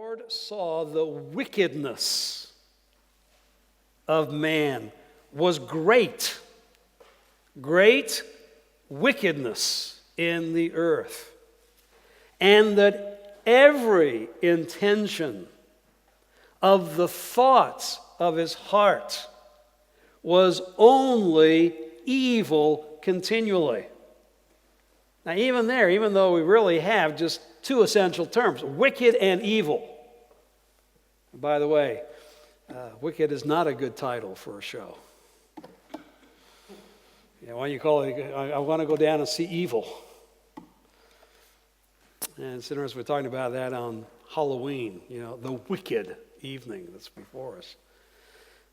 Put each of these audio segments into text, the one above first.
Lord saw the wickedness of man was great wickedness in the earth, and that every intention of the thoughts of his heart was only evil continually. Now, even though we really have just two essential terms, wicked and evil. By the way, wicked is not a good title for a show. Why don't you call it, I want to go down and see evil. And it's interesting, we're talking about that on Halloween, the wicked evening that's before us.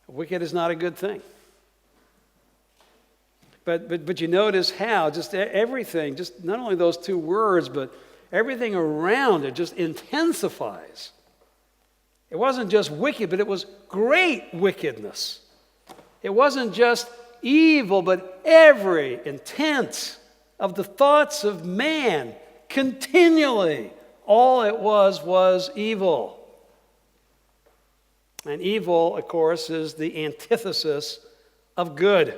Wicked is not a good thing. But you notice how just everything, just not only those two words, but everything around it just intensifies. It wasn't just wicked, but it was great wickedness. It wasn't just evil, but every intent of the thoughts of man continually, all it was evil. And evil, of course, is the antithesis of good.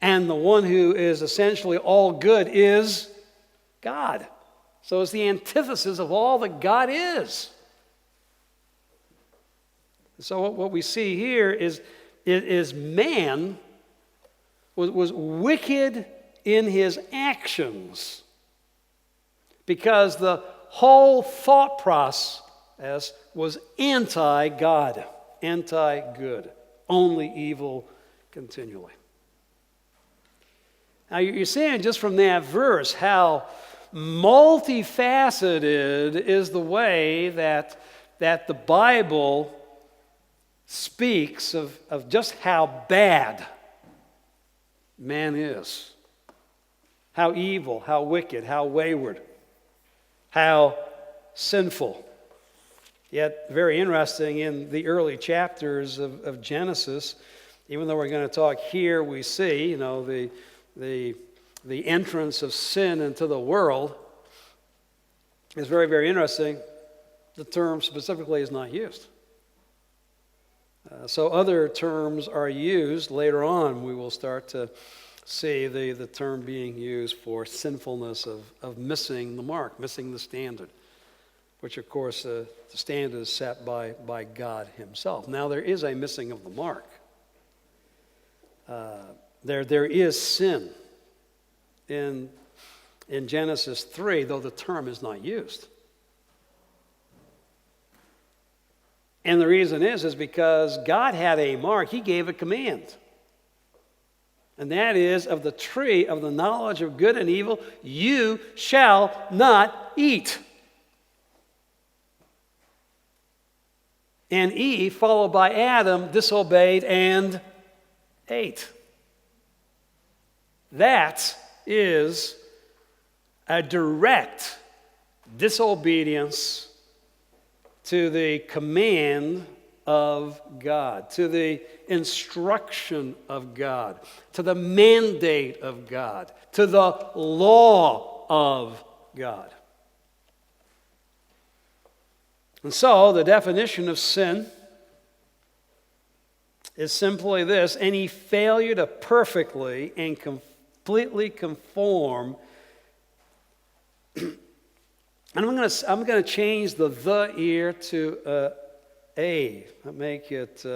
And the one who is essentially all good is God. So it's the antithesis of all that God is. So what we see here is man was wicked in his actions because the whole thought process was anti-God, anti-good, only evil continually. Now you're seeing just from that verse how multifaceted is the way that the Bible speaks of just how bad man is. How evil, how wicked, how wayward, how sinful. Yet very interesting in the early chapters of Genesis, even though we're going to talk here, we see, the entrance of sin into the world is very, very interesting. The term specifically is not used. So other terms are used. Later on, we will start to see the term being used for sinfulness of missing the mark, missing the standard, which, of course, the standard is set by God himself. Now, there is a missing of the mark. There is sin in Genesis 3, though the term is not used. And the reason is because God had a mark. He gave a command. And that is, of the tree of the knowledge of good and evil, you shall not eat. And Eve, followed by Adam, disobeyed and ate. That is a direct disobedience to the command of God, to the instruction of God, to the mandate of God, to the law of God. And so the definition of sin is simply this: any failure to perfectly and completely conform. And I'm going to change the here to a. I'll make it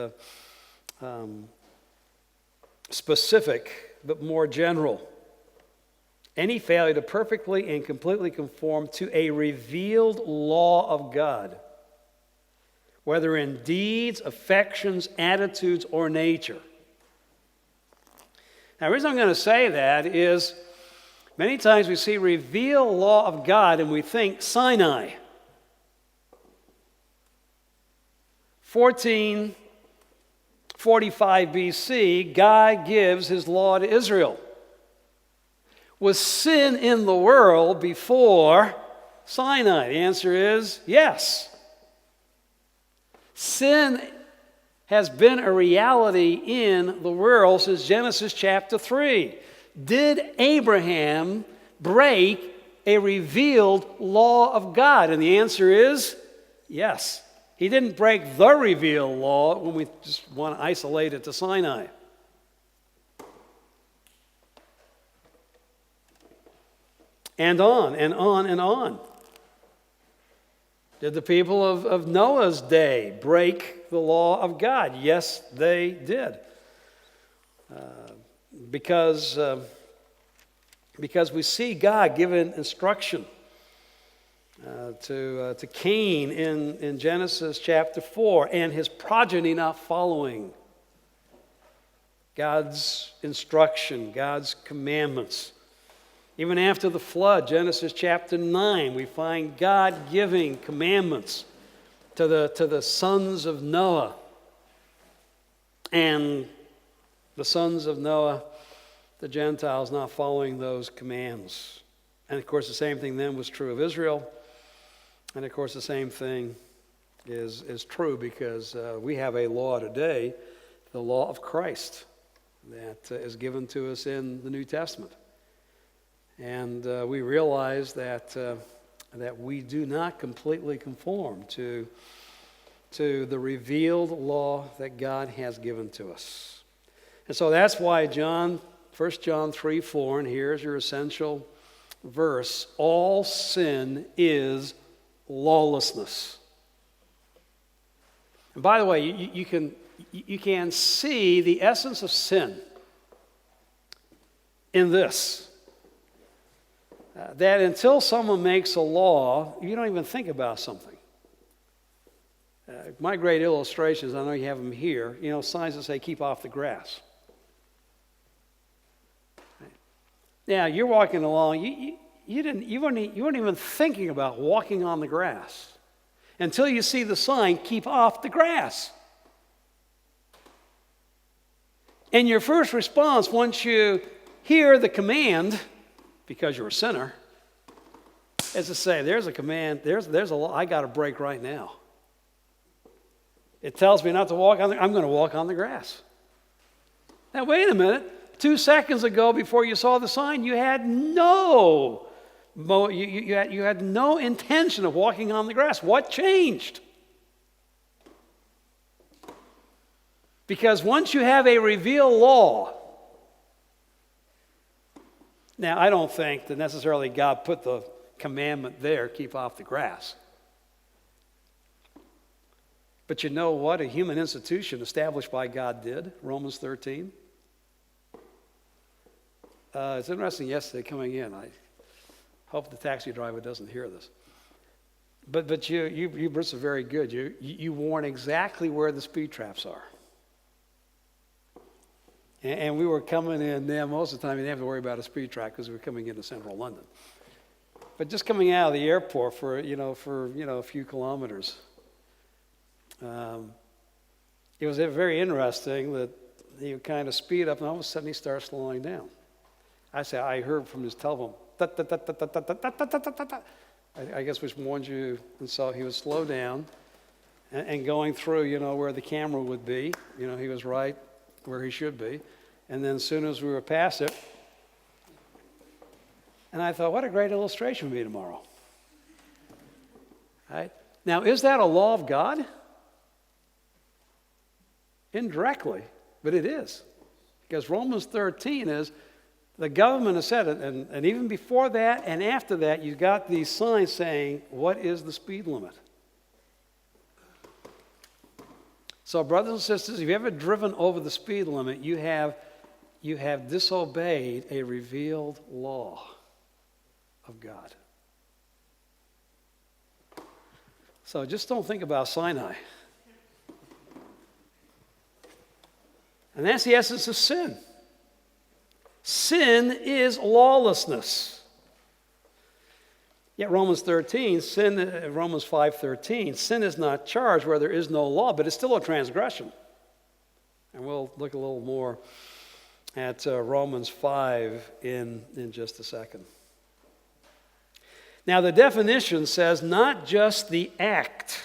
specific, but more general. Any failure to perfectly and completely conform to a revealed law of God, whether in deeds, affections, attitudes, or nature. Now, the reason I'm going to say that is many times we see revealed law of God and we think Sinai. 1445 BC, God gives his law to Israel. Was sin in the world before Sinai? The answer is yes. Sin has been a reality in the world since Genesis chapter 3. Did Abraham break a revealed law of God? And the answer is Yes. He didn't break the revealed law when we just want to isolate it to Sinai. And on and on and on. Did the people of Noah's day break the law of God? Yes, they did. Because we see God giving instruction to Cain in Genesis chapter 4, and his progeny not following God's instruction, God's commandments. Even after the flood, Genesis chapter 9, we find God giving commandments to the sons of Noah. And the sons of Noah, the Gentiles, not following those commands. And of course, the same thing then was true of Israel. And of course, the same thing is true because we have a law today, the law of Christ, that is given to us in the New Testament. And we realize that we do not completely conform to the revealed law that God has given to us. And so that's why 1 John 3:4, and here's your essential verse, all sin is lawlessness. And by the way, you can see the essence of sin in this. That until someone makes a law, you don't even think about something. My great illustrations, I know you have them here, signs that say keep off the grass. Now, you're walking along, you weren't even thinking about walking on the grass until you see the sign, keep off the grass. And your first response, once you hear the command, because you're a sinner, is to say, there's a command, there's a law, I got to break right now. It tells me not to walk I'm going to walk on the grass. Now, wait a minute. 2 seconds ago, before you saw the sign, you had no intention of walking on the grass. What changed? Because once you have a revealed law, now I don't think that necessarily God put the commandment there, keep off the grass. But you know what a human institution established by God did? Romans 13. It's interesting yesterday coming in. I hope the taxi driver doesn't hear this. But you Bruce, are very good. You warn exactly where the speed traps are. And we were coming in there most of the time. You didn't have to worry about a speed trap because we were coming into central London. But just coming out of the airport for a few kilometers, it was very interesting that he would kind of speed up, and all of a sudden he started slowing down. I heard from his telephone, I guess which warned you, and so he would slow down, and going through, where the camera would be, he was right where he should be, and then as soon as we were past it, and I thought, what a great illustration would be tomorrow. Right? Now, is that a law of God? Indirectly, but it is. Because Romans 13 is, the government has said it, and even before that and after that, you've got these signs saying, what is the speed limit? So, brothers and sisters, if you've ever driven over the speed limit, you have disobeyed a revealed law of God. So just don't think about Sinai. And that's the essence of sin. Sin is lawlessness. Yet Romans 5:13, sin is not charged where there is no law, but it's still a transgression. And we'll look a little more at Romans 5 in just a second. Now the definition says not just the act,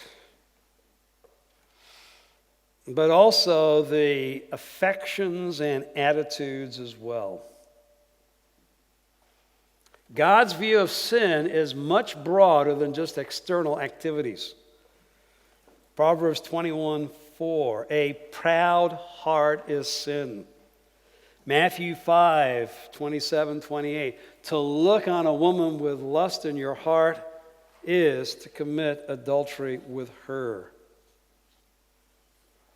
but also the affections and attitudes as well. God's view of sin is much broader than just external activities. Proverbs 21:4, a proud heart is sin. Matthew 5:27-28, to look on a woman with lust in your heart is to commit adultery with her.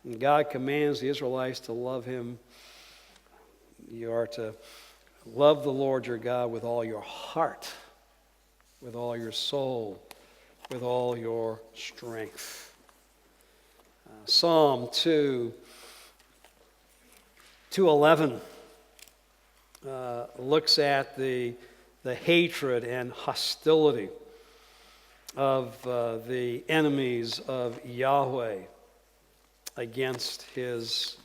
And God commands the Israelites to love him. You are to love the Lord your God with all your heart, with all your soul, with all your strength. Psalm 2:11 looks at the hatred and hostility of the enemies of Yahweh against his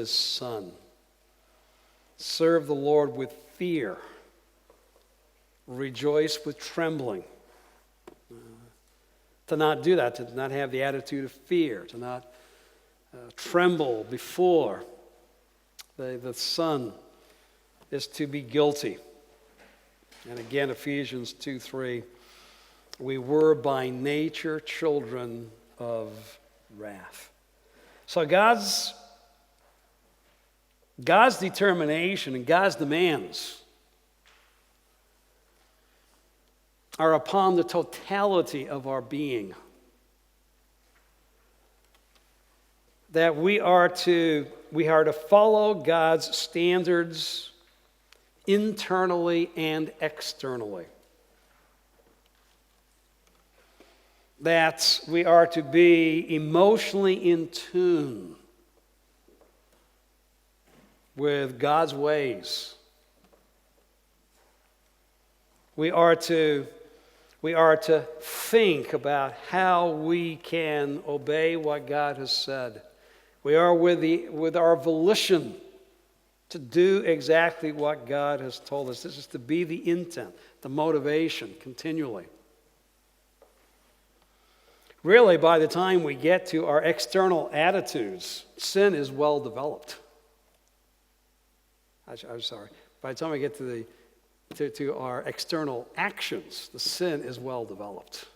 son. Serve the Lord with fear. Rejoice with trembling. To not do that, to not have the attitude of fear, to not tremble before the Son is to be guilty. And again, Ephesians 2:3, we were by nature children of wrath. So God's determination and God's demands are upon the totality of our being. That we are to follow God's standards internally and externally. That we are to be emotionally in tune with God's ways. We are to think about how we can obey what God has said. We are with our volition to do exactly what God has told us. This is to be the intent, the motivation continually. Really, by the time we get to our external attitudes, sin is well developed. I'm sorry. By the time we get to our external actions, the sin is well developed.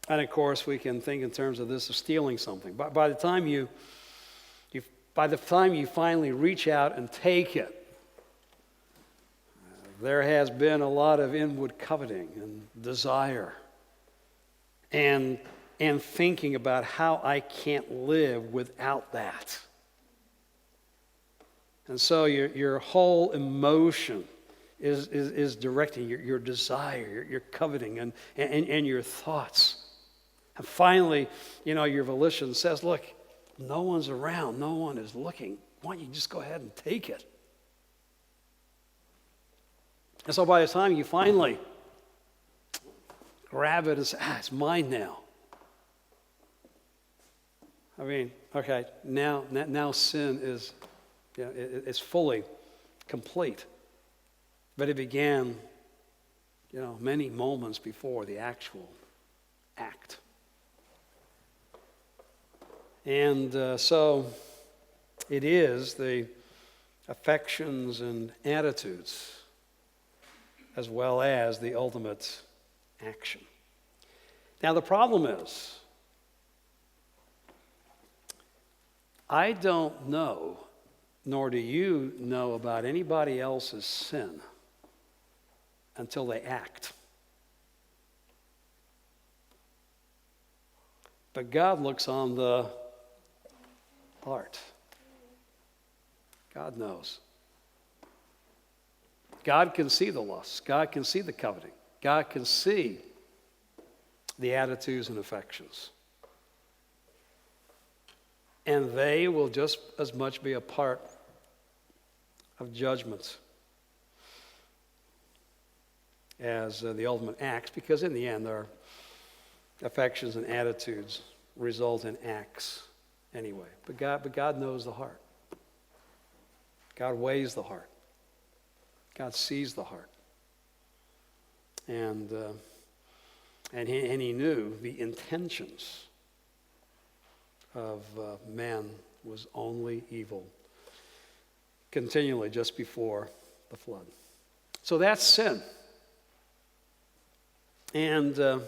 And of course, we can think in terms of this of stealing something. By the time you finally reach out and take it, there has been a lot of inward coveting and desire, and thinking about how I can't live without that. And so your whole emotion is directing your desire, your coveting, and your thoughts. And finally, your volition says, look, no one's around, no one is looking. Why don't you just go ahead and take it? And so by the time you finally grab it and say, it's mine now. I mean, okay, now sin is, it's fully complete. But it began, many moments before the actual act. And so it is the affections and attitudes as well as the ultimate action. Now the problem is, I don't know, nor do you know about anybody else's sin until they act. But God looks on the heart. God knows. God can see the lust. God can see the coveting. God can see the attitudes and affections. And they will just as much be a part of judgment as the ultimate acts, because in the end, our affections and attitudes result in acts anyway. But God knows the heart. God weighs the heart. God sees the heart. And he knew the intentions of man was only evil continually just before the flood. So that's sin. And the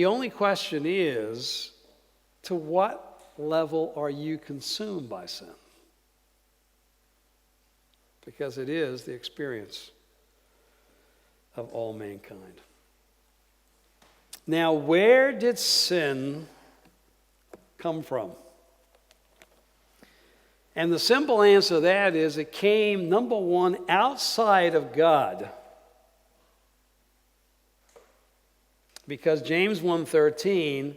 only question is, to what level are you consumed by sin? Because it is the experience of all mankind. Now, where did sin come from? And the simple answer to that is it came, number one, outside of God. Because James 1:13,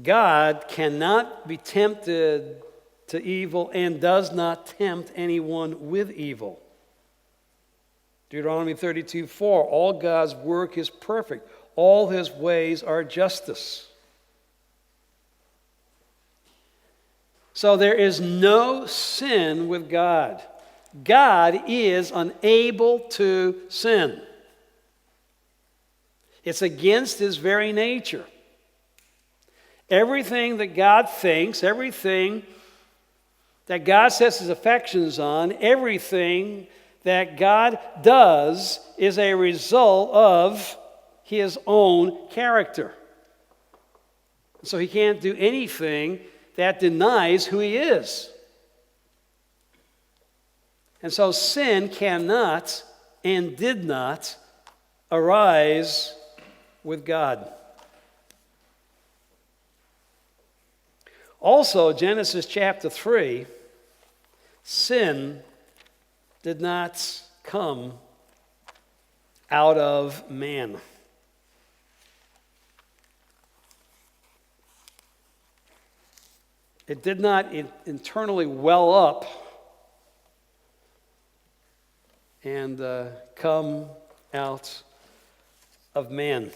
God cannot be tempted to evil and does not tempt anyone with evil. Deuteronomy 32:4, all God's work is perfect. All his ways are justice. So there is no sin with God. God is unable to sin. It's against his very nature. Everything that God thinks, everything that God sets his affections on, everything that God does is a result of his own character. So he can't do anything that denies who he is. And so sin cannot and did not arise with God. Also, Genesis chapter 3, sin did not come out of man. It did not internally well up and come out of man.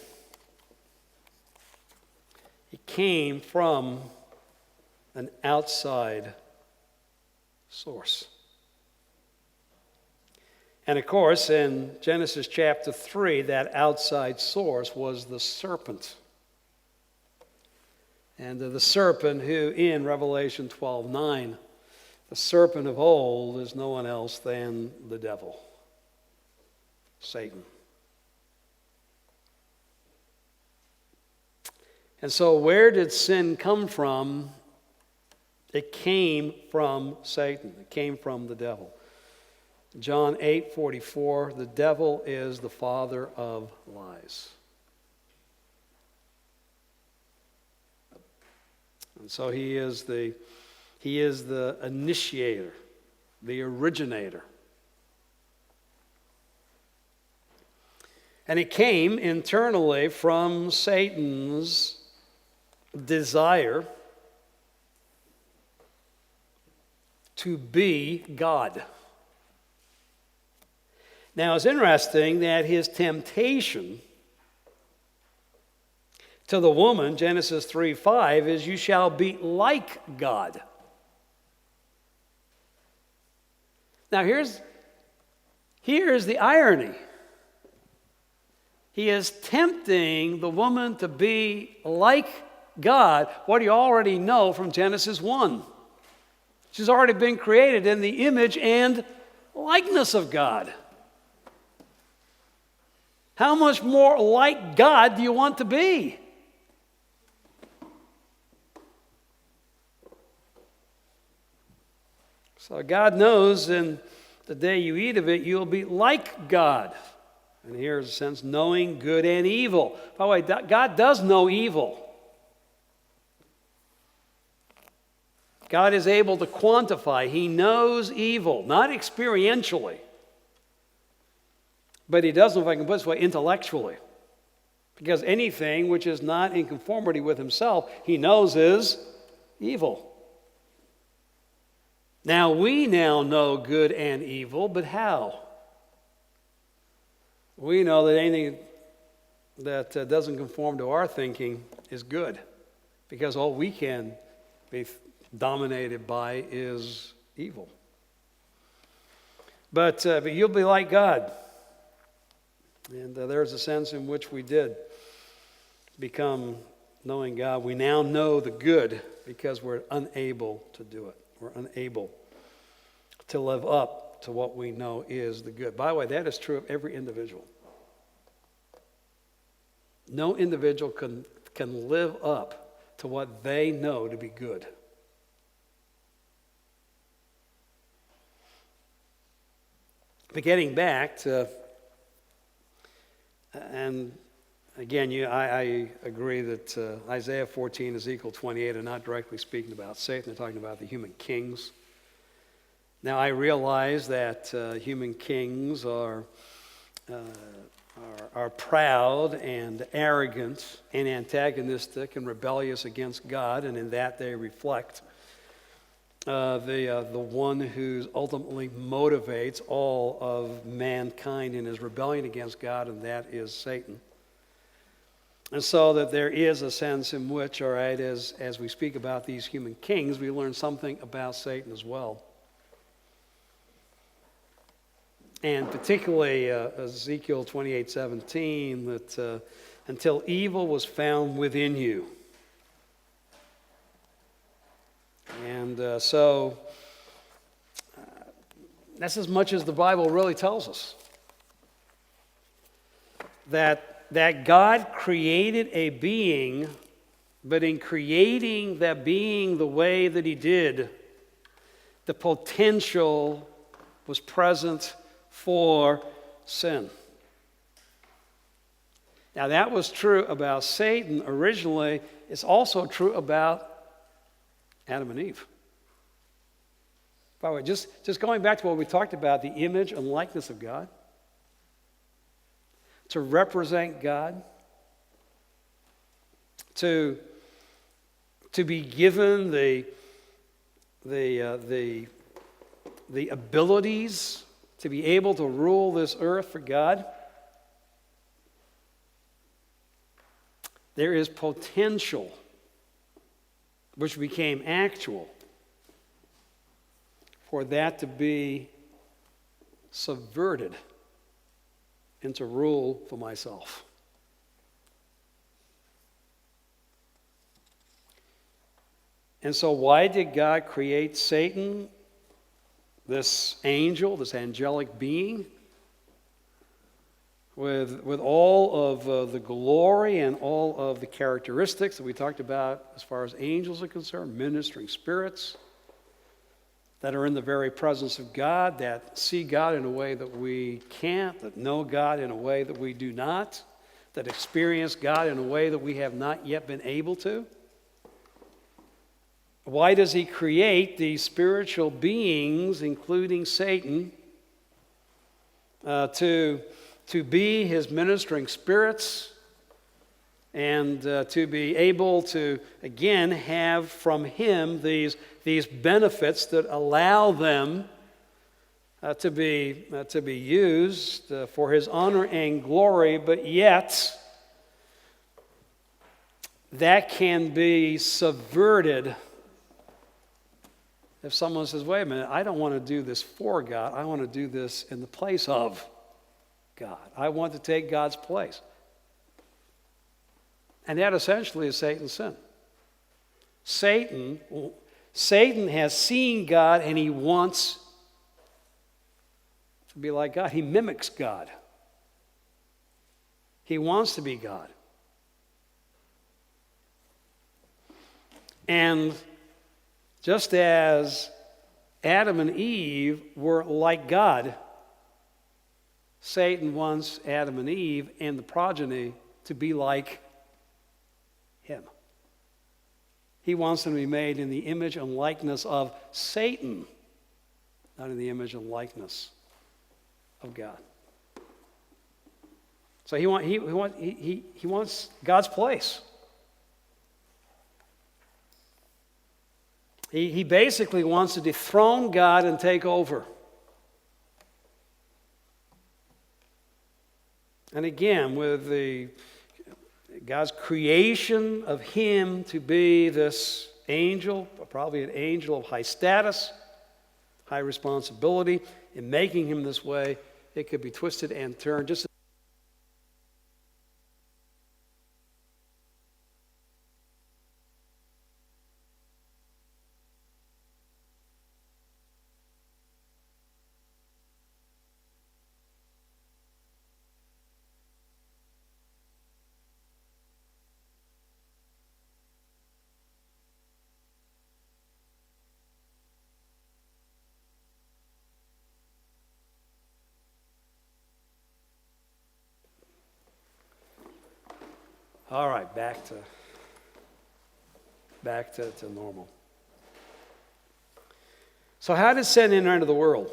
It came from an outside source. And of course, in Genesis chapter 3, that outside source was the serpent. And the serpent who, in Revelation 12:9, the serpent of old is no one else than the devil, Satan. And so where did sin come from? It came from Satan. It came from the devil. John 8:44, the devil is the father of lies. And so he is the initiator, the originator. And it came internally from Satan's desire to be God. Now, it's interesting that his temptation to the woman, Genesis 3:5, is you shall be like God. Now, here's the irony. He is tempting the woman to be like God, what you already know from Genesis 1. She's already been created in the image and likeness of God. How much more like God do you want to be? So God knows in the day you eat of it, you'll be like God. And here's a sense, knowing good and evil. By the way, God does know evil. God is able to quantify. He knows evil, not experientially. But he does know, if I can put it this way, intellectually. Because anything which is not in conformity with himself, he knows is evil. Now, we now know good and evil, but how? We know that anything that doesn't conform to our thinking is good, because all we can be dominated by is evil. But you'll be like God. And there's a sense in which we did become knowing God. We now know the good because we're unable to do it. We're unable to live up to what we know is the good. By the way, that is true of every individual. No individual can live up to what they know to be good. But getting back to, and again, I agree that Isaiah 14, Ezekiel 28 are not directly speaking about Satan. They're talking about the human kings. Now, I realize that human kings are proud and arrogant and antagonistic and rebellious against God, and in that they reflect the one who ultimately motivates all of mankind in his rebellion against God, and that is Satan. And so that there is a sense in which, all right, as we speak about these human kings, we learn something about Satan as well. And particularly Ezekiel 28:17, that until evil was found within you. And so that's as much as the Bible really tells us. That God created a being, but in creating that being the way that he did, the potential was present for sin. Now that was true about Satan originally. It's also true about Adam and Eve. By the way, just going back to what we talked about, the image and likeness of God, to represent God, to be given the abilities to be able to rule this earth for God. There is potential, which became actual, for that to be subverted into rule for myself. And so why did God create Satan, this angel, this angelic being, with all of the glory and all of the characteristics that we talked about as far as angels are concerned, ministering spirits that are in the very presence of God, that see God in a way that we can't, that know God in a way that we do not, that experience God in a way that we have not yet been able to? Why does he create these spiritual beings, including Satan, to be his ministering spirits and to be able to, again, have from him these benefits that allow them to be used for his honor and glory, but yet that can be subverted if someone says, wait a minute, I don't want to do this for God. I want to do this in the place of God. I want to take God's place. And that essentially is Satan's sin. Satan has seen God and he wants to be like God. He mimics God. He wants to be God. And just as Adam and Eve were like God, Satan wants Adam and Eve and the progeny to be like him. He wants them to be made in the image and likeness of Satan, not in the image and likeness of God. So he wants God's place. He basically wants to dethrone God and take over. And again, with God's creation of him to be this angel, probably an angel of high status, high responsibility, in making him this way, it could be twisted and turned just All right, back to normal. So how did sin enter into the world?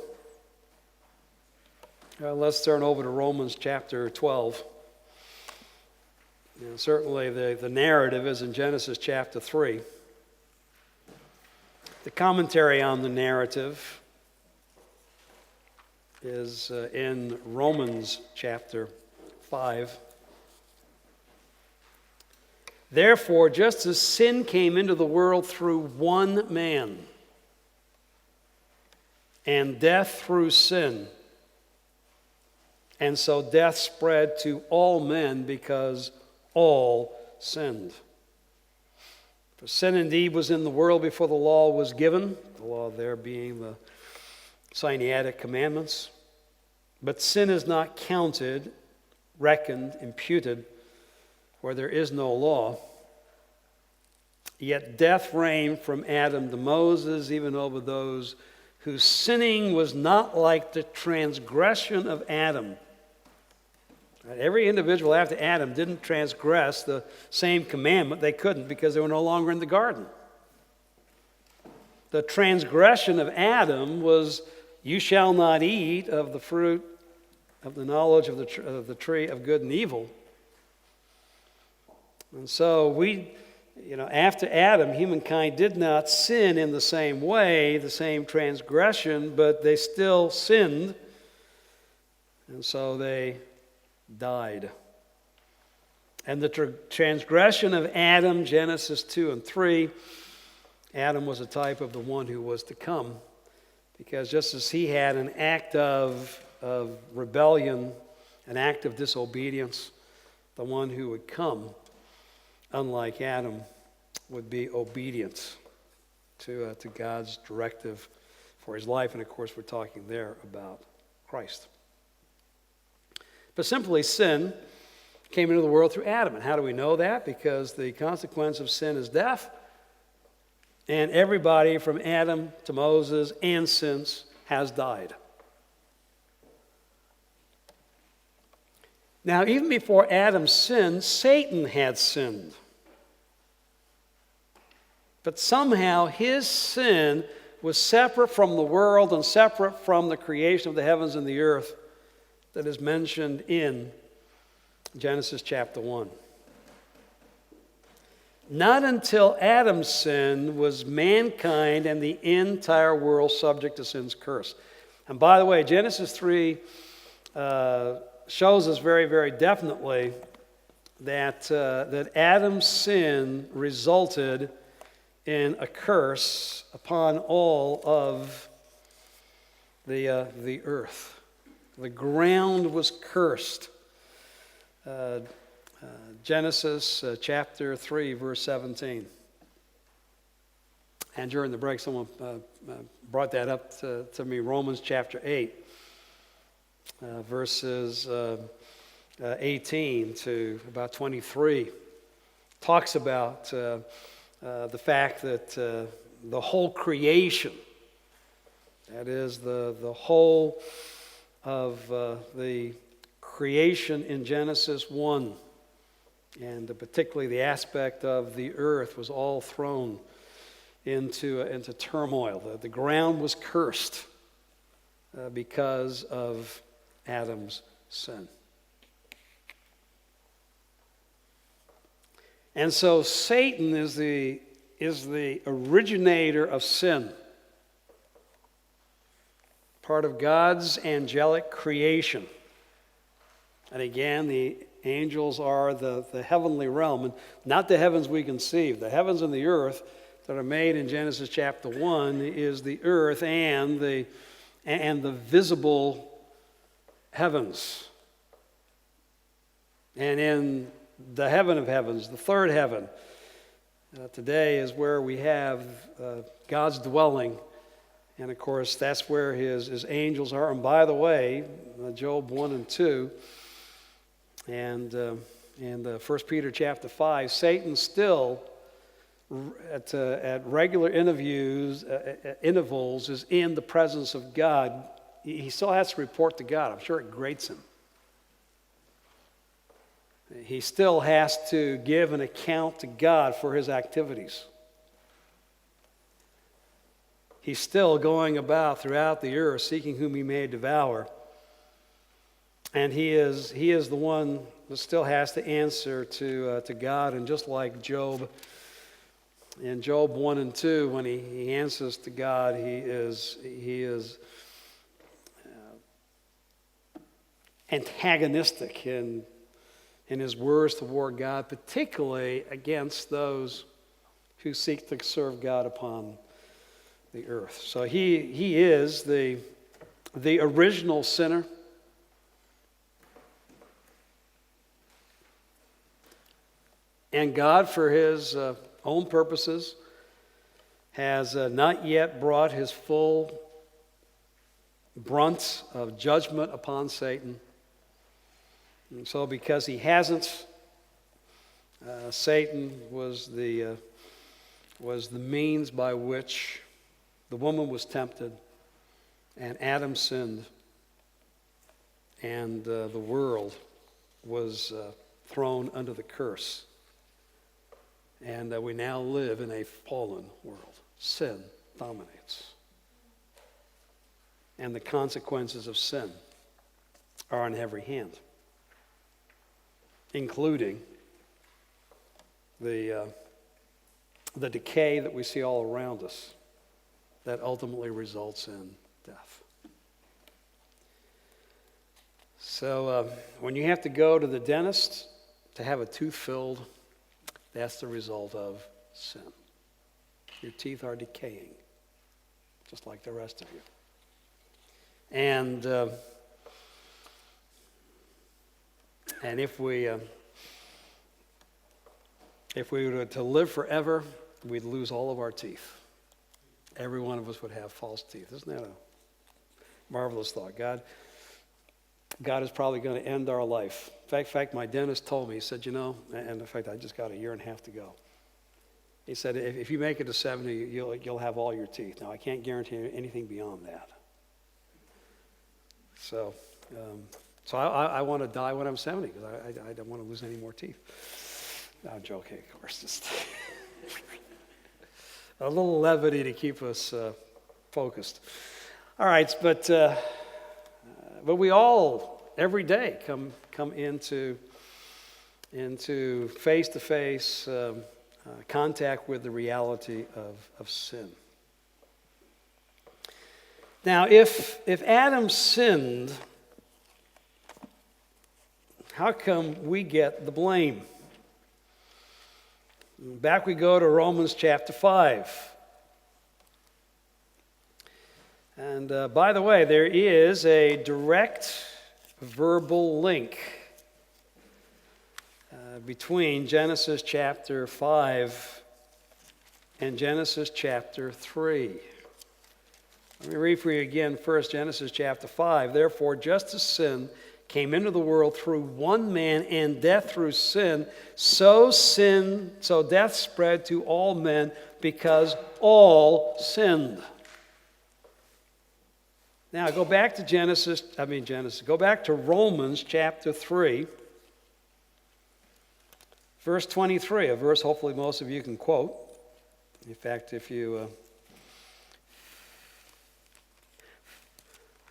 Let's turn over to Romans chapter 12. Certainly the narrative is in Genesis chapter 3. The commentary on the narrative is in Romans chapter 5. Therefore, just as sin came into the world through one man, and death through sin, and so death spread to all men because all sinned. For sin indeed was in the world before the law was given, the law there being the Sinaitic commandments. But sin is not counted, reckoned, imputed, where there is no law. Yet death reigned from Adam to Moses, even over those whose sinning was not like the transgression of Adam. Every individual after Adam didn't transgress the same commandment. They couldn't because they were no longer in the garden. The transgression of Adam was, you shall not eat of the fruit of the knowledge of the tree of good and evil. And so after Adam, humankind did not sin in the same way, the same transgression, but they still sinned. And so they died. And the transgression of Adam, Genesis 2 and 3, Adam was a type of the one who was to come. Because just as he had an act of rebellion, an act of disobedience, the one who would come, unlike Adam, would be obedient to God's directive for his life. And of course, we're talking there about Christ. But simply, sin came into the world through Adam. And how do we know that? Because the consequence of sin is death. And everybody from Adam to Moses and since has died. Now, even before Adam sinned, Satan had sinned. But somehow his sin was separate from the world and separate from the creation of the heavens and the earth that is mentioned in Genesis chapter 1. Not until Adam's sin was mankind and the entire world subject to sin's curse. And by the way, Genesis 3 shows us very, very definitely that Adam's sin resulted in a curse upon all of the earth. The ground was cursed. Genesis chapter 3, verse 17. And during the break, someone brought that up to me. Romans chapter 8, verses 18 to about 23, talks about the fact that the whole creation, that is the whole of the creation in Genesis 1, and particularly the aspect of the earth, was all thrown into turmoil. The ground was cursed because of Adam's sin. And so Satan is the originator of sin. Part of God's angelic creation. And again, the angels are the heavenly realm, and not the heavens we conceive. The heavens and the earth that are made in Genesis chapter 1 is the earth and the visible heavens. And in the heaven of heavens, the third heaven, today is where we have God's dwelling. And of course, that's where his angels are. And by the way, Job 1 and 2, and 1 Peter chapter 5, Satan still, at regular intervals, is in the presence of God. He still has to report to God. I'm sure it grates him. He still has to give an account to God for his activities. He's still going about throughout the earth seeking whom he may devour. And he is the one that still has to answer to God. And just like Job, in Job 1 and 2, when he answers to God, he is antagonistic in his words toward God, particularly against those who seek to serve God upon the earth. So he is the original sinner. And God, for his own purposes, has not yet brought his full brunt of judgment upon Satan. And so because he hasn't, Satan was the means by which the woman was tempted, and Adam sinned, and the world was thrown under the curse. And we now live in a fallen world. Sin dominates. And the consequences of sin are on every hand, including the decay that we see all around us that ultimately results in death. So when you have to go to the dentist to have a tooth filled, that's the result of sin. Your teeth are decaying, just like the rest of you. And if we were to live forever, we'd lose all of our teeth. Every one of us would have false teeth. Isn't that a marvelous thought? God is probably going to end our life. In fact, my dentist told me, he said, and in fact, I just got a year and a half to go. He said, if you make it to 70, you'll have all your teeth. Now, I can't guarantee anything beyond that. So I want to die when I'm 70 because I don't want to lose any more teeth. No, I'm joking, of course. Just a little levity to keep us focused. All right, but we all every day come into face-to-face contact with the reality of sin. Now, if Adam sinned, how come we get the blame? Back we go to Romans chapter 5. And by the way, there is a direct verbal link between Genesis chapter 5 and Genesis chapter 3. Let me read for you again first Genesis chapter 5. Therefore, just as sin came into the world through one man and death through sin, so death spread to all men because all sinned. Now go back to go back to Romans chapter 3, verse 23, a verse hopefully most of you can quote. In fact, if you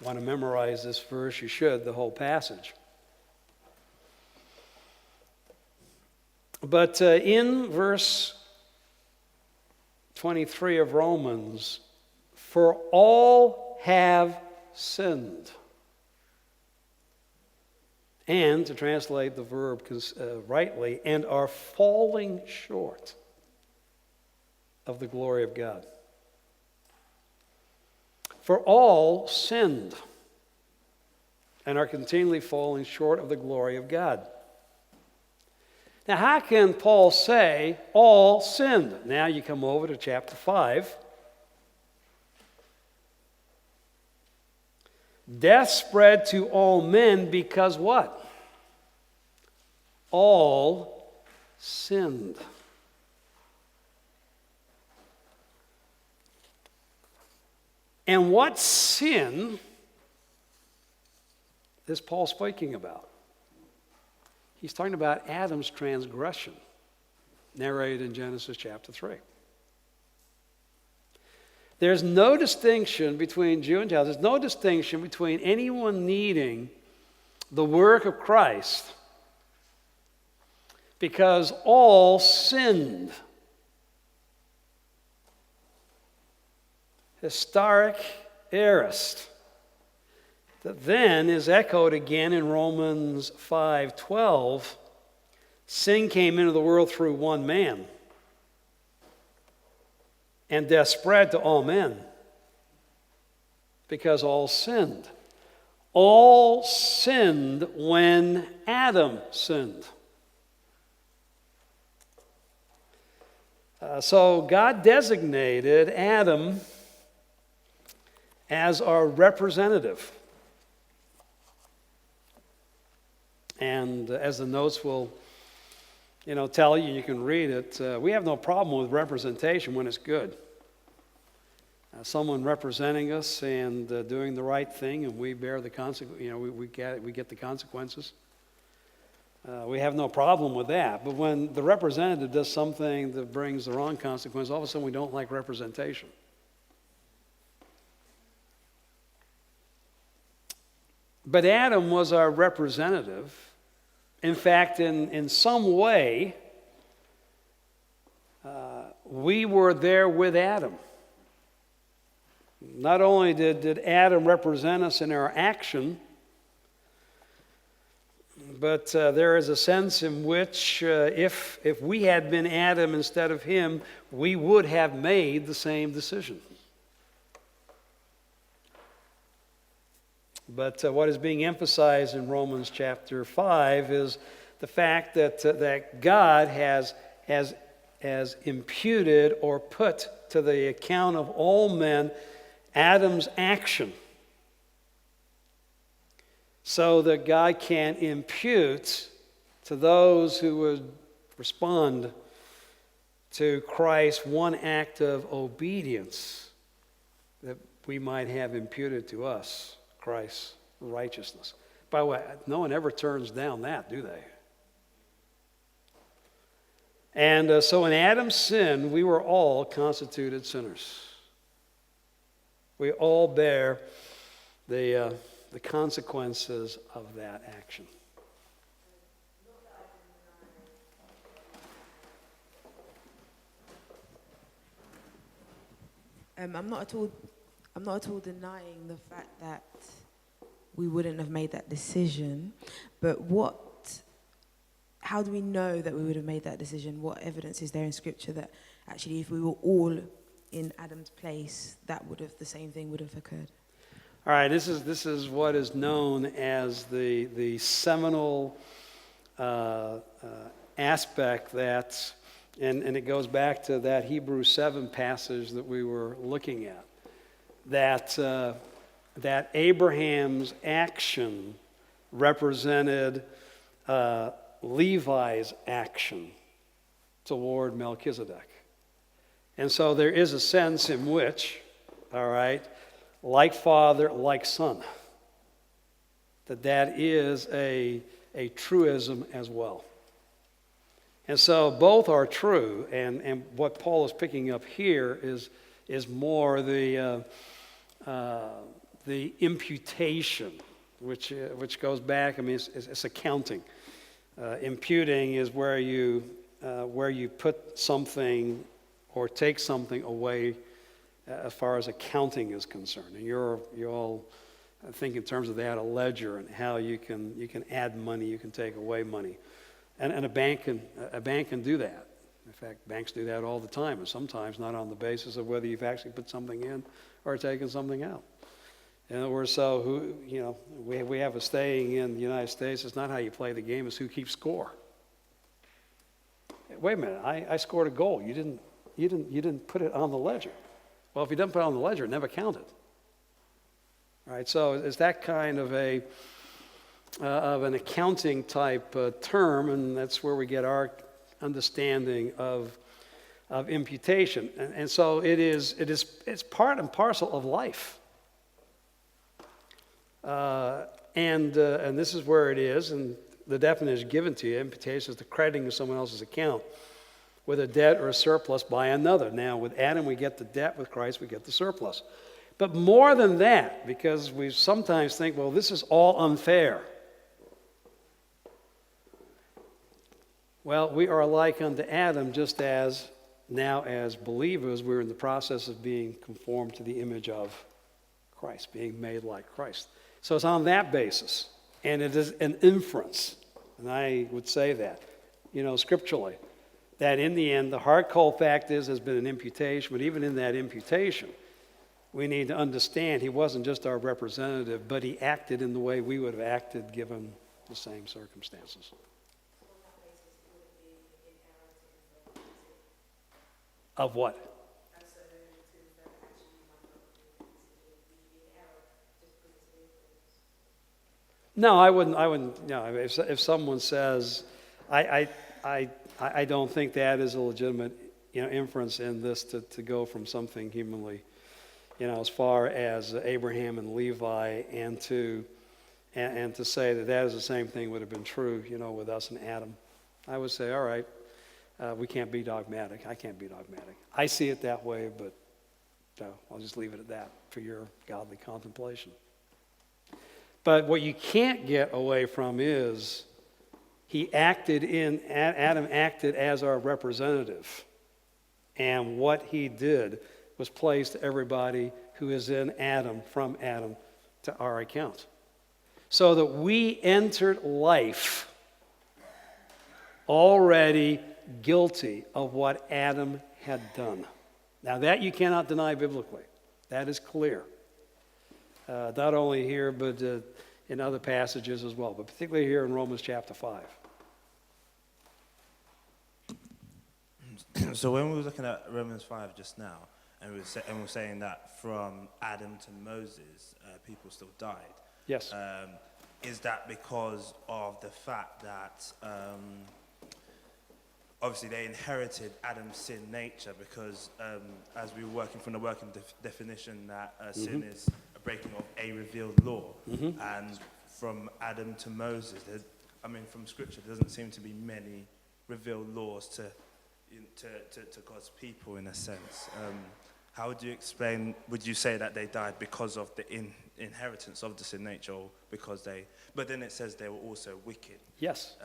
want to memorize this verse, you should, the whole passage. But in verse 23 of Romans, for all have sinned. And, to translate the verb rightly, and are falling short of the glory of God. For all sinned and are continually falling short of the glory of God. Now, how can Paul say all sinned? Now you come over to chapter 5. Death spread to all men because what? All sinned. And what sin is Paul speaking about? He's talking about Adam's transgression, narrated in Genesis chapter 3. There's no distinction between Jew and Gentile. There's no distinction between anyone needing the work of Christ, because all sinned. Historic aorist. That then is echoed again in Romans 5:12. Sin came into the world through one man, and death spread to all men, because all sinned. All sinned when Adam sinned. So God designated Adam as our representative. And as the notes will tell you, you can read it, we have no problem with representation when it's good. Someone representing us and doing the right thing, and we bear the consequence. We get the consequences. We have no problem with that. But when the representative does something that brings the wrong consequence, all of a sudden we don't like representation. But Adam was our representative. In fact, in some way, we were there with Adam. Not only did Adam represent us in our action, but there is a sense in which if we had been Adam instead of him, we would have made the same decision. But what is being emphasized in Romans chapter 5 is the fact that God has imputed or put to the account of all men Adam's action, so that God can impute to those who would respond to Christ one act of obedience that we might have imputed to us Christ's righteousness. By the way, no one ever turns down that, do they? And so in Adam's sin, we were all constituted sinners. We all bear the consequences of that action. I'm not at all denying the fact that we wouldn't have made that decision, but how do we know that we would have made that decision? What evidence is there in Scripture that actually, if we were all in Adam's place, the same thing would have occurred? All right, this is what is known as the seminal aspect that, and it goes back to that Hebrews 7 passage that we were looking at, that Abraham's action represented Levi's action toward Melchizedek. And so there is a sense in which, all right, like father, like son, that is a truism as well. And so both are true, and what Paul is picking up here is more the imputation, which goes back. I mean, it's accounting. Imputing is where you put something or take something away as far as accounting is concerned. And you all think in terms of that, a ledger, and how you can add money, you can take away money, and a bank can do that. In fact, banks do that all the time, and sometimes not on the basis of whether you've actually put something in or taken something out. In other words, we have a saying in the United States: it's not how you play the game, it's who keeps score. Wait a minute, I scored a goal. You didn't put it on the ledger. Well, if you didn't put it on the ledger, it never counted. All right, so it's that kind of an accounting type term, and that's where we get our understanding of imputation. And so it's part and parcel of life. And this is where it is, and the definition given to you, imputation is the crediting of someone else's account with a debt or a surplus by another. Now, with Adam, we get the debt. With Christ, we get the surplus. But more than that, because we sometimes think, well, this is all unfair. Well, we are alike unto Adam, just as now as believers, we're in the process of being conformed to the image of Christ, being made like Christ. So it's on that basis, and it is an inference, and I would say that, scripturally, that in the end, the hard cold fact is there's been an imputation, but even in that imputation, we need to understand he wasn't just our representative, but he acted in the way we would have acted given the same circumstances. Of what? No, I wouldn't. No, if someone says, I don't think that is a legitimate, inference in this to go from something humanly, as far as Abraham and Levi, and to say that is the same thing would have been true, with us and Adam. I would say, all right, we can't be dogmatic. I can't be dogmatic. I see it that way, but I'll just leave it at that for your godly contemplation. But what you can't get away from is Adam acted as our representative. And what he did was place everybody who is in Adam, from Adam, to our account. So that we entered life already guilty of what Adam had done. Now that you cannot deny biblically. That is clear. Not only here, but in other passages as well, but particularly here in Romans chapter 5. So when we were looking at Romans 5 just now, and we were saying that from Adam to Moses, people still died. Yes. Is that because of the fact that obviously they inherited Adam's sin nature? Because as we were working from the working definition, that sin is a breaking of a revealed law. And from Adam to Moses, from Scripture, there doesn't seem to be many revealed laws to God's people, in a sense. How would you explain, would you say that they died because of the inheritance of the sin nature, or because but then it says they were also wicked? Yes.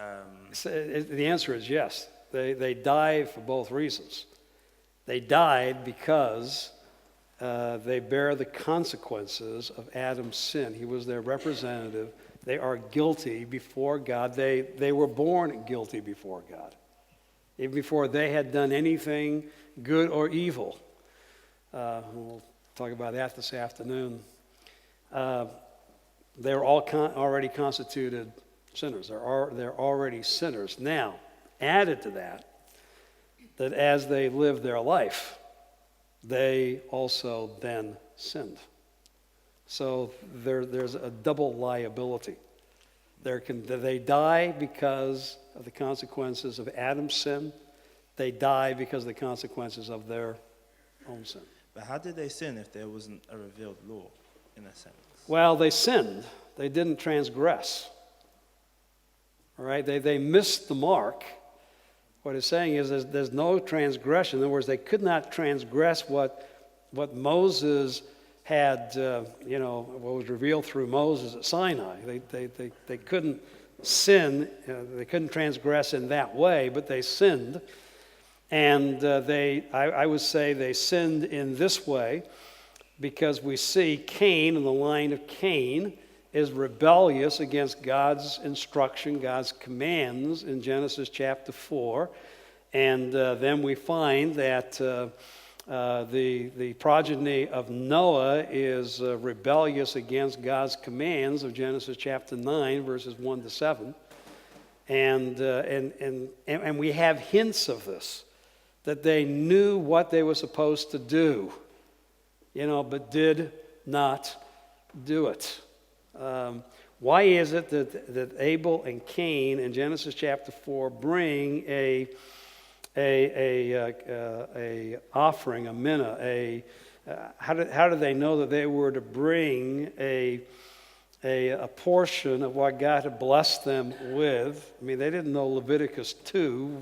The answer is yes. They died for both reasons. They died because they bear the consequences of Adam's sin. He was their representative. They are guilty before God. They were born guilty before God, even before they had done anything good or evil. We'll talk about that this afternoon. They're all already constituted sinners. They're already sinners. Now, added to that as they lived their life, they also then sinned. So there's a double liability. They die because of the consequences of Adam's sin. They die because of the consequences of their own sin. But how did they sin if there wasn't a revealed law, in a sense? Well, they sinned. They didn't transgress. All right? They missed the mark. What it's saying is there's no transgression. In other words, they could not transgress what Moses had, what was revealed through Moses at Sinai. They couldn't sin. They couldn't transgress in that way, but they sinned. And I would say they sinned in this way because we see Cain, and the line of Cain is rebellious against God's instruction, God's commands in Genesis chapter 4. And then we find that the progeny of Noah is rebellious against God's commands of Genesis chapter 9, verses 1 to 7. And we have hints of this, that they knew what they were supposed to do, but did not do it. Why is it that Abel and Cain in Genesis chapter 4 bring a offering, a minna? How do they know that they were to bring a a portion of what God had blessed them with. I mean, they didn't know Leviticus 2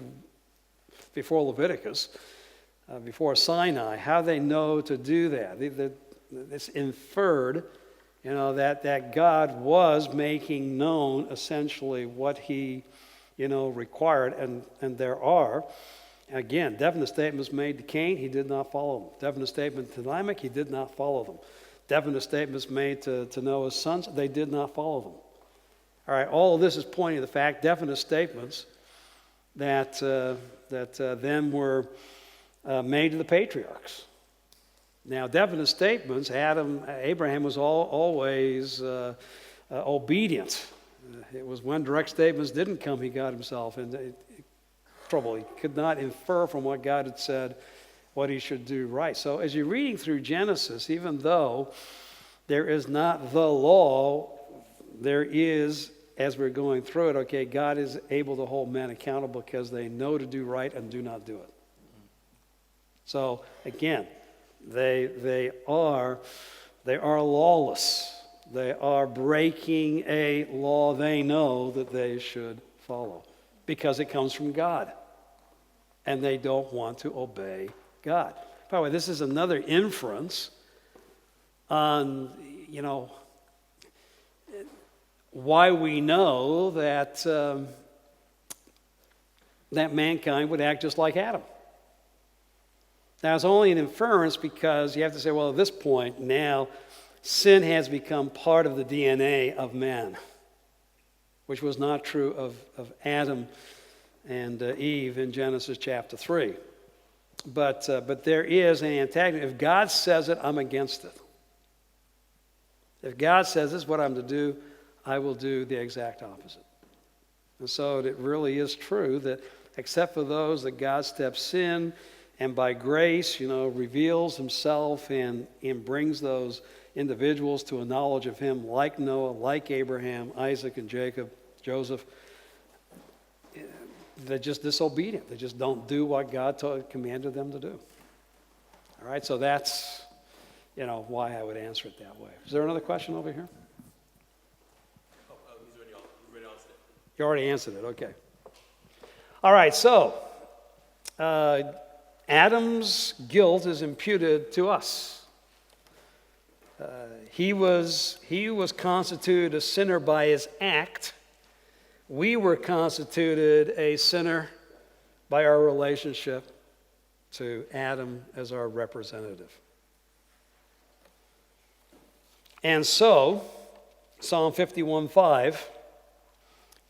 before Leviticus, before Sinai. How they know to do that? It's inferred, that God was making known essentially what he, required. And there are, again, definite statements made to Cain, he did not follow them. Definite statement to Lamech, he did not follow them. Definite statements made to Noah's sons, they did not follow them. All right, all of this is pointing to the fact, definite statements that then were made to the patriarchs. Now, definite statements, Abraham was always obedient. It was when direct statements didn't come, he got himself into trouble. He could not infer from what God had said what he should do right. So as you're reading through Genesis, even though there is not the law, there is, as we're going through it, God is able to hold men accountable because they know to do right and do not do it. So again, they are lawless. They are breaking a law they know that they should follow because it comes from God, and they don't want to obey God. By the way, this is another inference on, why we know that that mankind would act just like Adam. Now, it's only an inference because you have to say, well, at this point, now, sin has become part of the DNA of man, which was not true of Adam and Eve in Genesis chapter 3. But there is an antagonism. If God says it, I'm against it. If God says this is what I'm to do, I will do the exact opposite. And so it really is true that except for those that God steps in and by grace, reveals himself and brings those individuals to a knowledge of him like Noah, like Abraham, Isaac and Jacob, Joseph, they're just disobedient. They just don't do what God commanded them to do. All right, so that's, why I would answer it that way. Is there another question over here? He's already answered it. You already answered it, okay. All right, so Adam's guilt is imputed to us. He was constituted a sinner by his act. We were constituted a sinner by our relationship to Adam as our representative. And so, Psalm 51:5,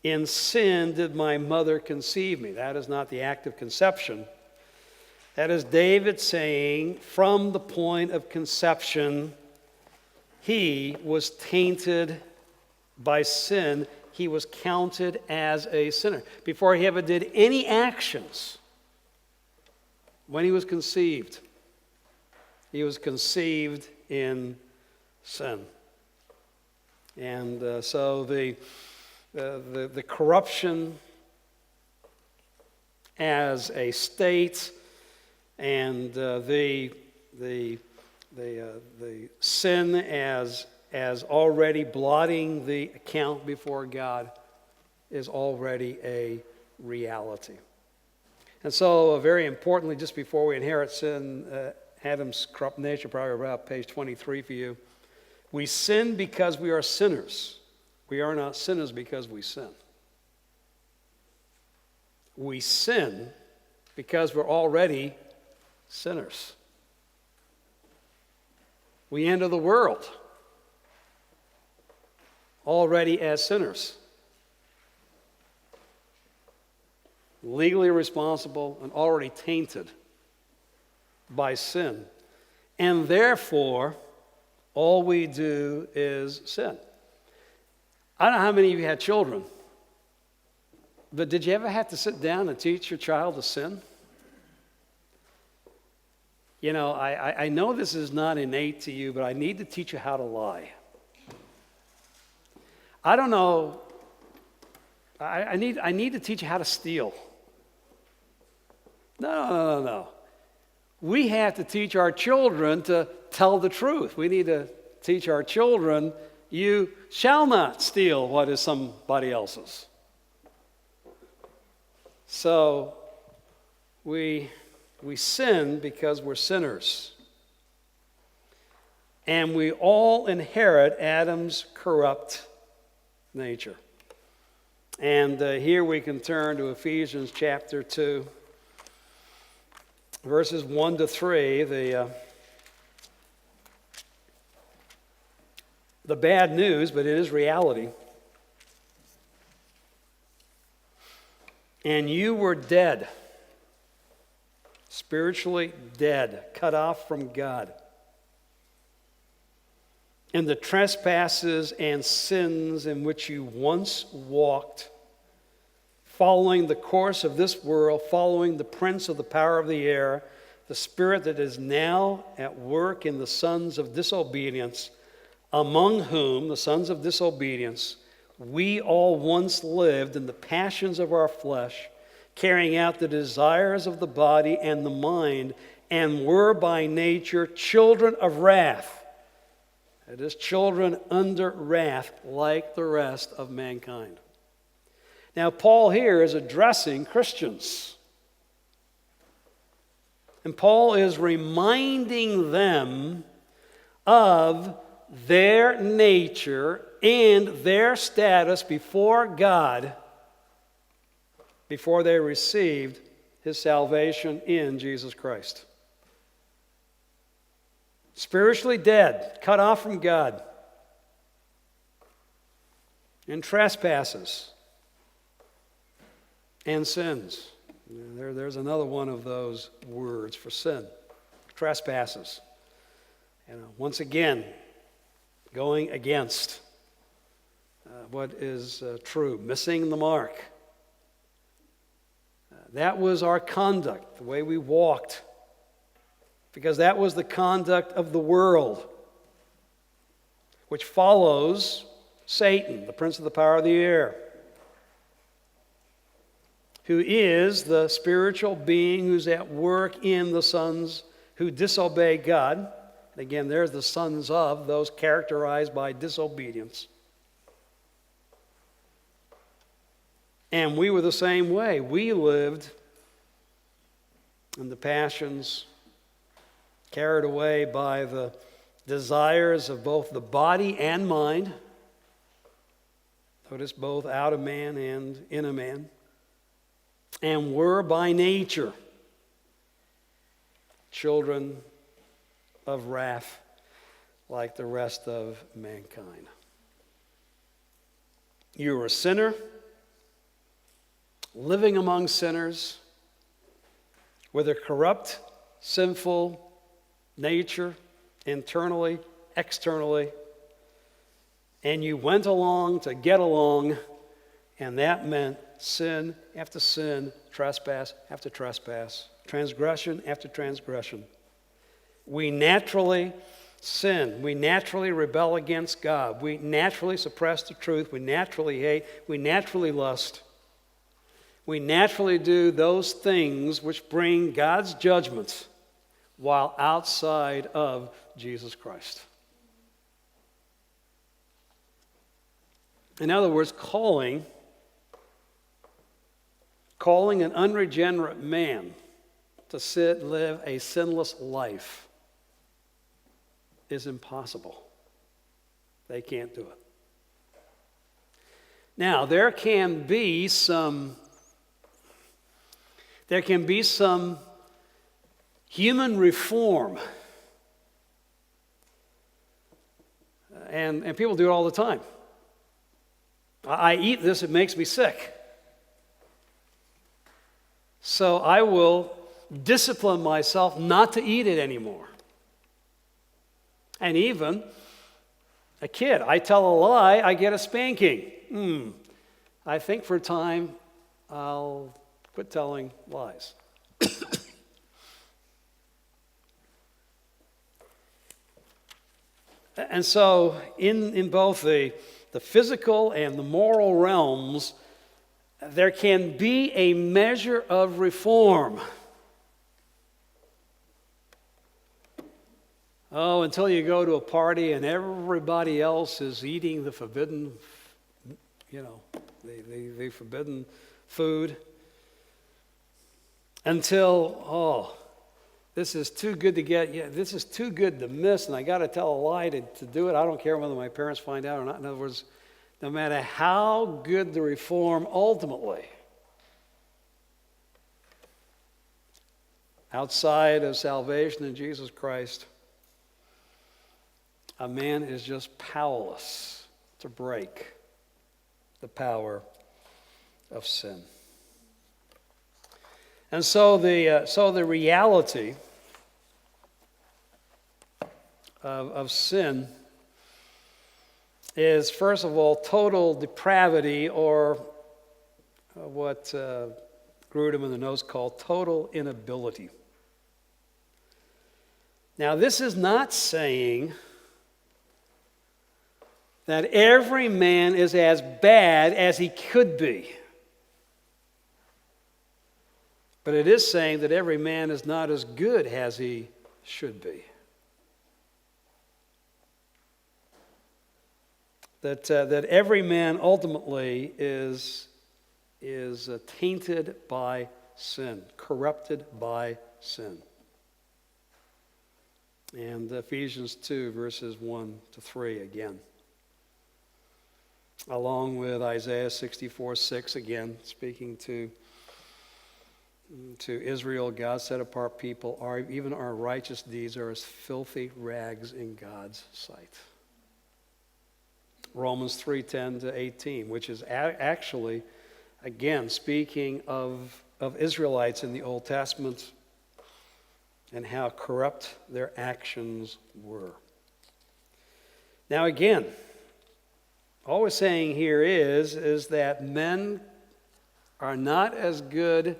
in sin did my mother conceive me. That is not the act of conception. That is David saying, from the point of conception, he was tainted by sin. He was counted as a sinner. Before he ever did any actions, when he was conceived in sin. And so the corruption as a state and the sin as already blotting the account before God is already a reality. And so very importantly, just before we inherit sin, Adam's corrupt nature, probably about page 23 for you, we sin because we are sinners. We are not sinners because we sin. We sin because we're already sinners. We enter the world already as sinners, legally responsible and already tainted by sin. And therefore, all we do is sin. I don't know how many of you had children, but did you ever have to sit down and teach your child to sin? I know this is not innate to you, but I need to teach you how to lie. I don't know. I need to teach you how to steal. No. We have to teach our children to tell the truth. We need to teach our children you shall not steal what is somebody else's. So we sin because we're sinners. And we all inherit Adam's corrupt nature. And here we can turn to Ephesians chapter 2, verses 1 to 3. The bad news, but it is reality. And you were dead, spiritually dead, cut off from God, in the trespasses and sins in which you once walked, following the course of this world, following the prince of the power of the air, the spirit that is now at work in the sons of disobedience, among whom, the sons of disobedience, we all once lived in the passions of our flesh, carrying out the desires of the body and the mind, and were by nature children of wrath. It is children under wrath, like the rest of mankind. Now, Paul here is addressing Christians. And Paul is reminding them of their nature and their status before God before they received his salvation in Jesus Christ. Spiritually dead, cut off from God, in trespasses and sins. There's another one of those words for sin, trespasses. Once again, going against what is true, missing the mark. That was our conduct, the way we walked, because that was the conduct of the world, which follows Satan, the prince of the power of the air, who is the spiritual being who's at work in the sons who disobey God. And again, there's the sons of those characterized by disobedience. And we were the same way. We lived in the passions, carried away by the desires of both the body and mind. Notice both out of man and in a man. And were by nature children of wrath, like the rest of mankind. You were a sinner, living among sinners, with a corrupt, sinful nature, internally, externally, and you went along to get along, and that meant sin after sin, trespass after trespass, transgression after transgression. We naturally sin. We naturally rebel against God. We naturally suppress the truth. We naturally hate. We naturally lust. We naturally do those things which bring God's judgments while outside of Jesus Christ. In other words, calling an unregenerate man to live a sinless life is impossible. They can't do it. Now, there can be some human reform. And people do it all the time. I eat this, it makes me sick. So I will discipline myself not to eat it anymore. And even a kid, I tell a lie, I get a spanking. I think for a time I'll quit telling lies. And so in both the physical and the moral realms, there can be a measure of reform. Oh, until you go to a party and everybody else is eating the forbidden, the forbidden food. Until, this is too good to get, this is too good to miss, and I got to tell a lie to do it. I don't care whether my parents find out or not. In other words, no matter how good the reform ultimately, outside of salvation in Jesus Christ, a man is just powerless to break the power of sin. And so the reality of sin is, first of all, total depravity, or what Grudem and the Notes call total inability. Now, this is not saying that every man is as bad as he could be. But it is saying that every man is not as good as he should be. That every man ultimately is tainted by sin, corrupted by sin. And Ephesians 2, verses 1 to 3 again. Along with Isaiah 64:6 again, speaking to Israel, God set apart people, even our righteous deeds are as filthy rags in God's sight. Romans 3:10 to 18, which is actually, again, speaking of Israelites in the Old Testament and how corrupt their actions were. Now again, all we're saying here is that men are not as good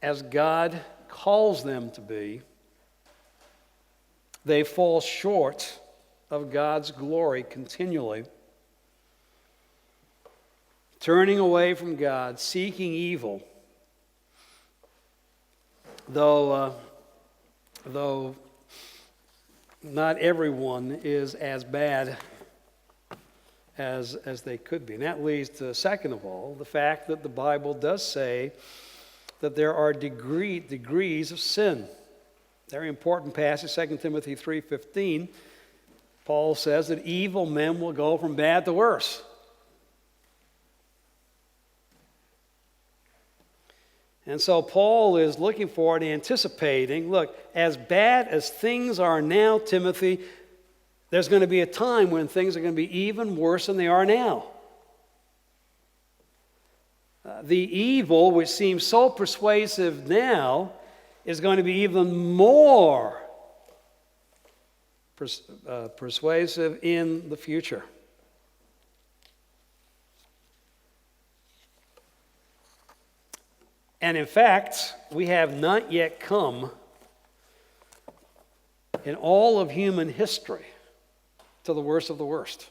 as God calls them to be. They fall short of God's glory continually, turning away from God, seeking evil, though not everyone is as bad as they could be. And that leads to, second of all, the fact that the Bible does say that there are degrees of sin. Very important passage, 2 Timothy 3:15. Paul says that evil men will go from bad to worse. And so Paul is looking forward, anticipating, look, as bad as things are now, Timothy, there's going to be a time when things are going to be even worse than they are now. The evil, which seems so persuasive now, is going to be even more persuasive in the future. And in fact, we have not yet come in all of human history to the worst of the worst.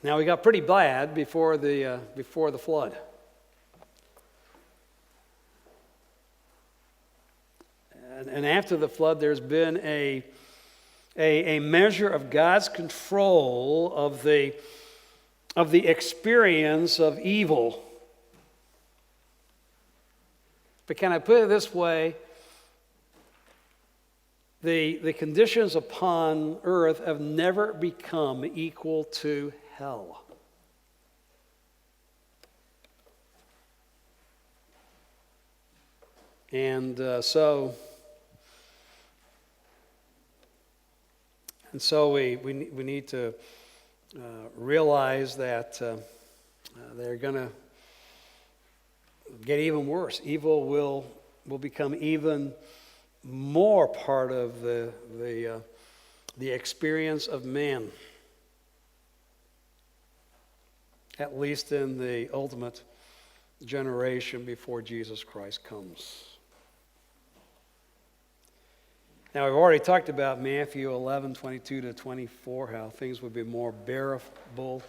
Now, we got pretty bad before the flood. And after the flood, there's been a measure of God's control of the experience of evil. But can I put it this way? The conditions upon earth have never become equal to hell. And so we need to realize that they're going to get even worse. Evil will become even more part of the experience of man, at least in the ultimate generation before Jesus Christ comes. Now, we've already talked about Matthew 11:22 to 24, how things would be more bearable.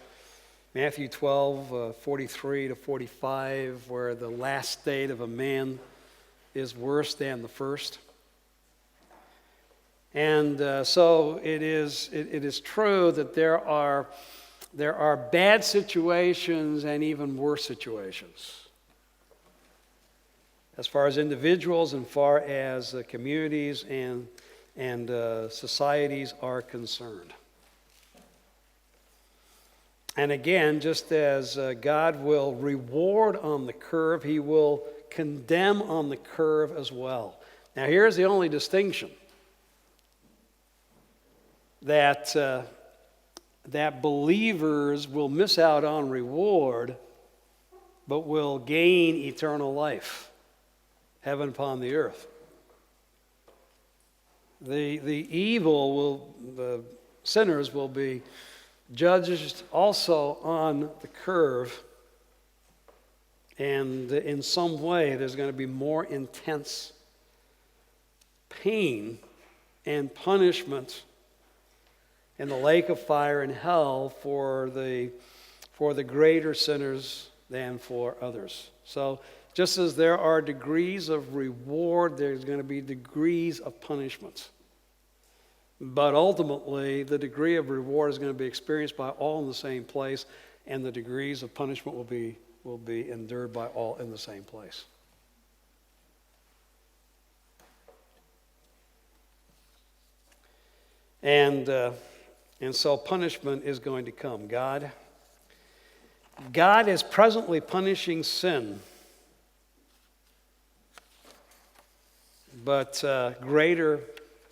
Matthew 12:43 to 45, where the last state of a man is worse than the first. And so it is true that there are bad situations and even worse situations as far as individuals and far as communities and societies are concerned. And again, just as God will reward on the curve, he will condemn on the curve as well. Now here's the only distinction. That believers will miss out on reward, but will gain eternal life, heaven upon the earth. The sinners will be judged also on the curve, and in some way there's going to be more intense pain and punishment in the lake of fire in hell for the greater sinners than for others. So just as there are degrees of reward, there's going to be degrees of punishment. But ultimately, the degree of reward is going to be experienced by all in the same place, and the degrees of punishment will be endured by all in the same place. And so punishment is going to come. God is presently punishing sin, but greater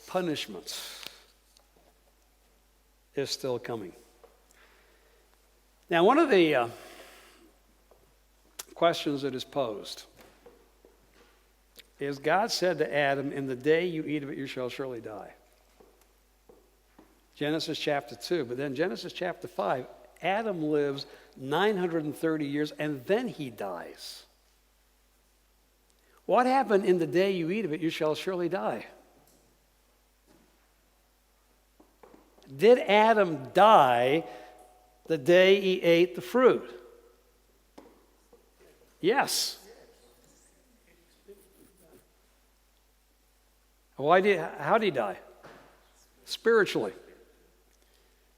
punishments is still coming. Now, one of the questions that is posed is, God said to Adam, "In the day you eat of it, you shall surely die." Genesis chapter 2. But then Genesis chapter 5, Adam lives 930 years and then he dies. What happened in the day you eat of it, you shall surely die? Did Adam die the day he ate the fruit? Yes. How did he die? Spiritually.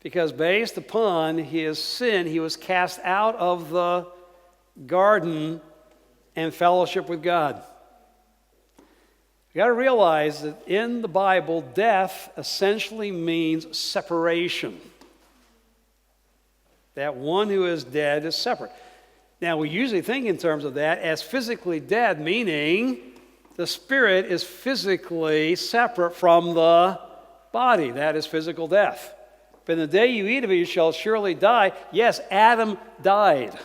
Because based upon his sin, he was cast out of the garden and fellowship with God. You got to realize that in the Bible, death essentially means separation. That one who is dead is separate. Now, we usually think in terms of that as physically dead, meaning the spirit is physically separate from the body. That is physical death. But in the day you eat of it, you shall surely die. Yes, Adam died.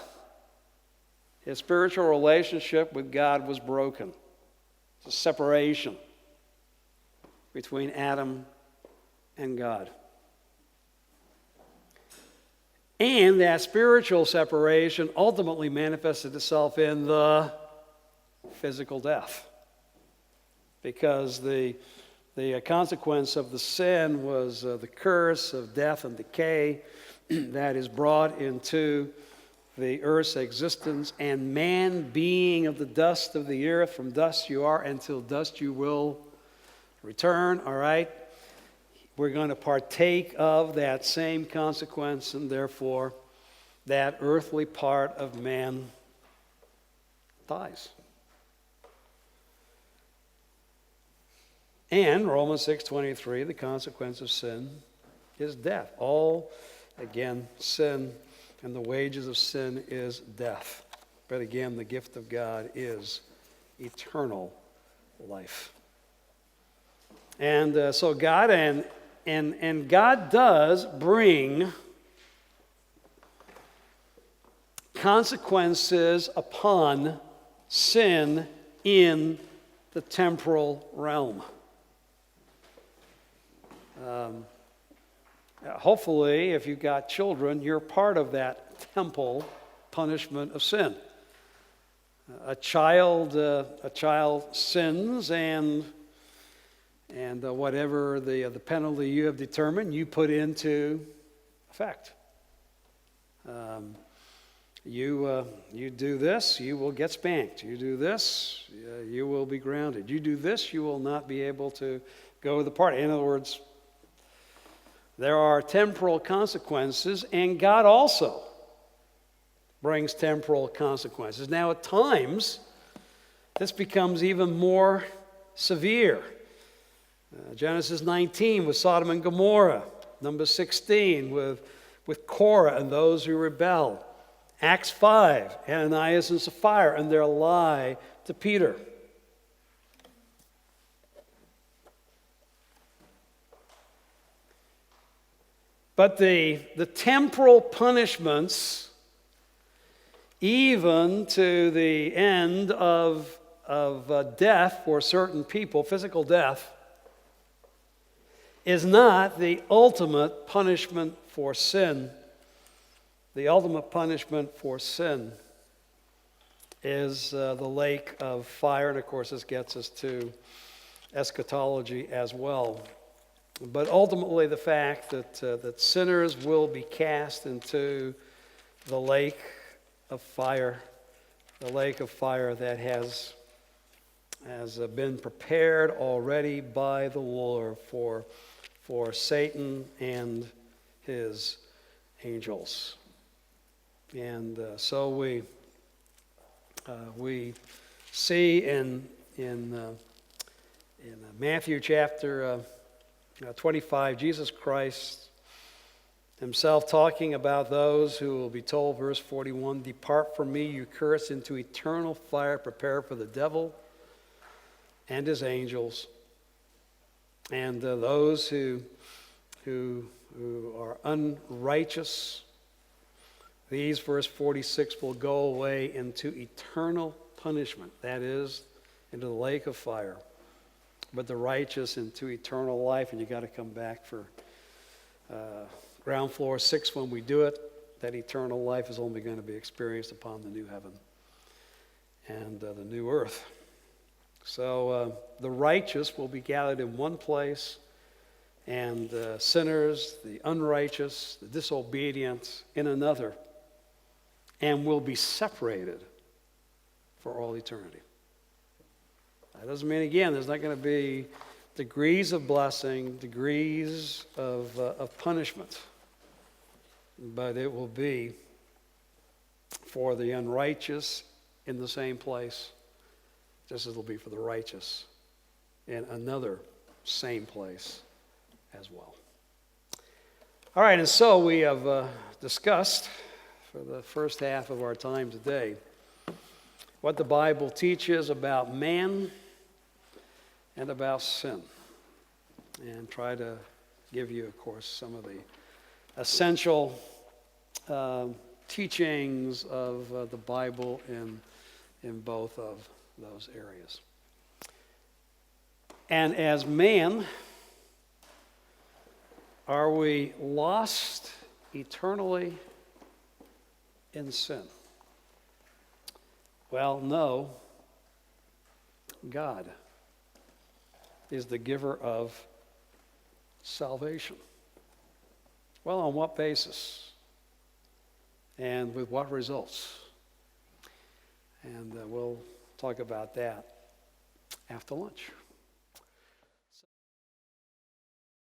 His spiritual relationship with God was broken. It's a separation between Adam and God. And that spiritual separation ultimately manifested itself in the physical death. Because the consequence of the sin was the curse of death and decay that is brought into the earth's existence, and man being of the dust of the earth, from dust you are, until dust you will return, all right? We're going to partake of that same consequence, and therefore that earthly part of man dies. And Romans 6:23, the consequence of sin is death. All, again, sin, and the wages of sin is death. But again, the gift of God is eternal life. And so God and God does bring consequences upon sin in the temporal realm. Hopefully, if you've got children, you're part of that temple punishment of sin. A child sins, and whatever the penalty you have determined, you put into effect. You do this, you will get spanked. You do this, you will be grounded. You do this, you will not be able to go to the party. In other words, there are temporal consequences, and God also brings temporal consequences. Now, at times, this becomes even more severe. Genesis 19 with Sodom and Gomorrah. Number 16 with Korah and those who rebel. Acts 5, Ananias and Sapphira and their lie to Peter. But the temporal punishments, even to the end of death for certain people, physical death, is not the ultimate punishment for sin. The ultimate punishment for sin is the lake of fire, and of course this gets us to eschatology as well. But ultimately the fact that sinners will be cast into the lake of fire that has been prepared already by the Lord for Satan and his angels. And so we see in Matthew chapter 25, Jesus Christ himself talking about those who will be told, verse 41, "Depart from me, you cursed, into eternal fire prepared for the devil and his angels." And those who are unrighteous, these, verse 46, will go away into eternal punishment, that is, into the lake of fire. But the righteous into eternal life, and you got to come back for ground floor 6 when we do it. That eternal life is only going to be experienced upon the new heaven and the new earth. So the righteous will be gathered in one place, and sinners, the unrighteous, the disobedient, in another, and will be separated for all eternity. That doesn't mean, again, there's not going to be degrees of blessing, degrees of punishment, but it will be for the unrighteous in the same place, just as it will be for the righteous in another same place as well. All right, and so we have discussed for the first half of our time today what the Bible teaches about man and about sin, and try to give you, of course, some of the essential teachings of the Bible in both of those areas. And as man, are we lost eternally in sin? Well, no. God is the giver of salvation. Well, on what basis? And with what results? And we'll talk about that after lunch.